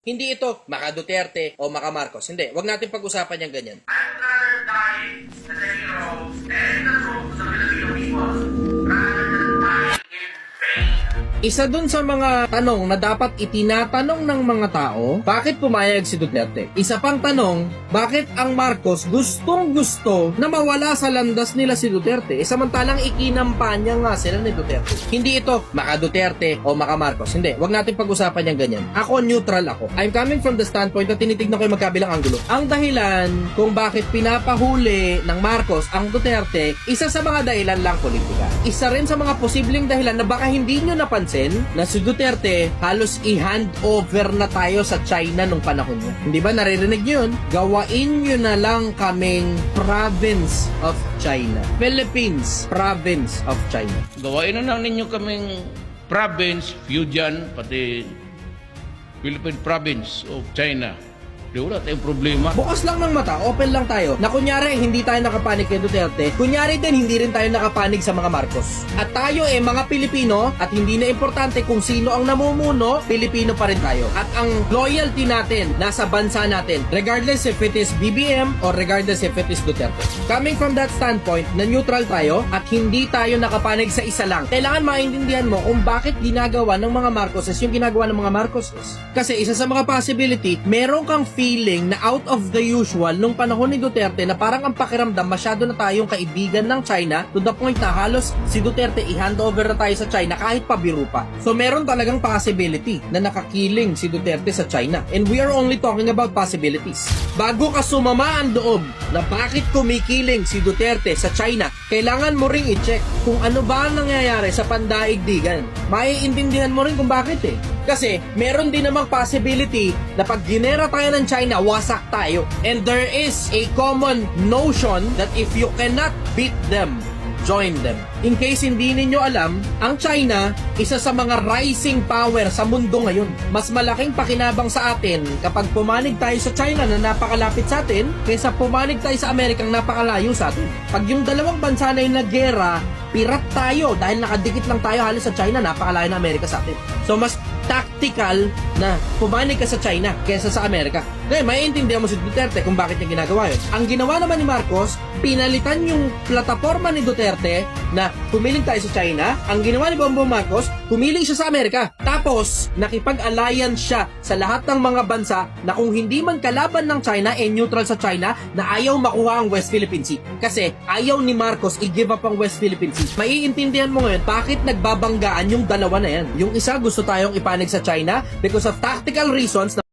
Hindi ito maka Duterte o maka Marcos. Hindi, wag natin pag-usapan yung ganyan. I'd rather die as a hero and the troops of the Filipino people rather than die in vain. Isa dun sa mga tanong na dapat itinatanong ng mga tao, bakit pumayag si Duterte? Isa pang tanong, bakit ang Marcos gustong-gusto na mawala sa landas nila si Duterte? Samantalang ikinampanya nga sila ni Duterte. Hindi ito maka Duterte o maka Marcos. Hindi, wag natin pag-usapan yung ganyan. Ako, neutral ako. I'm coming from the standpoint na tinitignan ko yung magkabilang anggulo. Ang dahilan kung bakit pinapahuli ng Marcos ang Duterte, isa sa mga dahilan lang politika. Isa rin sa mga posibleng dahilan na baka hindi nyo napansin na si Duterte halos i-hand over na tayo sa China nung panahon niya. Hindi ba naririnig nyo yun? Gawain nyo na lang kaming province of China. Philippines, province of China. Gawain na lang ninyo kaming province, Fujian, pati Philippine province of China. Di wala tayong problema. Bukas lang ng mata, open lang tayo. Na kunyari, hindi tayo nakapanig kay Duterte. Kunyari din, hindi rin tayo nakapanig sa mga Marcos. At tayo mga Pilipino, at hindi na importante kung sino ang namumuno, Pilipino pa rin tayo. At ang loyalty natin, nasa bansa natin. Regardless if it is BBM or regardless if it is Duterte. Coming from that standpoint, na neutral tayo, at hindi tayo nakapanig sa isa lang. Kailangan maintindihan mo kung bakit ginagawa ng mga Marcoses yung ginagawa ng mga Marcoses. Kasi isa sa mga possibility, meron kang feeling na out of the usual nung panahon ni Duterte na parang ang pakiramdam masyado na tayong kaibigan ng China to the point na halos si Duterte i-handover na tayo sa China kahit pabiru pa. So meron talagang possibility na nakakiling si Duterte sa China. And we are only talking about possibilities. Bago ka sumama ang loob na bakit kumikiling si Duterte sa China, kailangan mo ring i-check kung ano ba ang nangyayari sa pandaigdigan. Maiintindihan mo rin kung bakit Kasi meron din namang possibility na pag ginera tayo ng China, wasak tayo. And there is a common notion that if you cannot beat them, join them. In case hindi ninyo alam, ang China, isa sa mga rising power sa mundo ngayon. Mas malaking pakinabang sa atin kapag pumanig tayo sa China na napakalapit sa atin kaysa pumanig tayo sa Amerikang napakalayo sa atin. Pag yung dalawang bansa na yung naggera, pirat tayo dahil nakadikit lang tayo halos sa China, napakalayo na Amerika sa atin. So mas tactical na pumanig ka sa China kaysa sa Amerika. Ngayon, maiintindihan mo si Duterte kung bakit niya ginagawa yun. Ang ginawa naman ni Marcos, pinalitan yung plataforma ni Duterte na pumiling tayo sa China. Ang ginawa ni Bongbong Marcos, pumiling siya sa Amerika. Tapos, nakipag-alliance siya sa lahat ng mga bansa na kung hindi man kalaban ng China, neutral sa China, na ayaw makuha ang West Philippine Sea. Kasi ayaw ni Marcos i-give up ang West Philippine Sea. Maiintindihan mo ngayon bakit nagbabanggaan yung dalawa na yan. Yung isa gusto tayong ipanig sa China because of tactical reasons na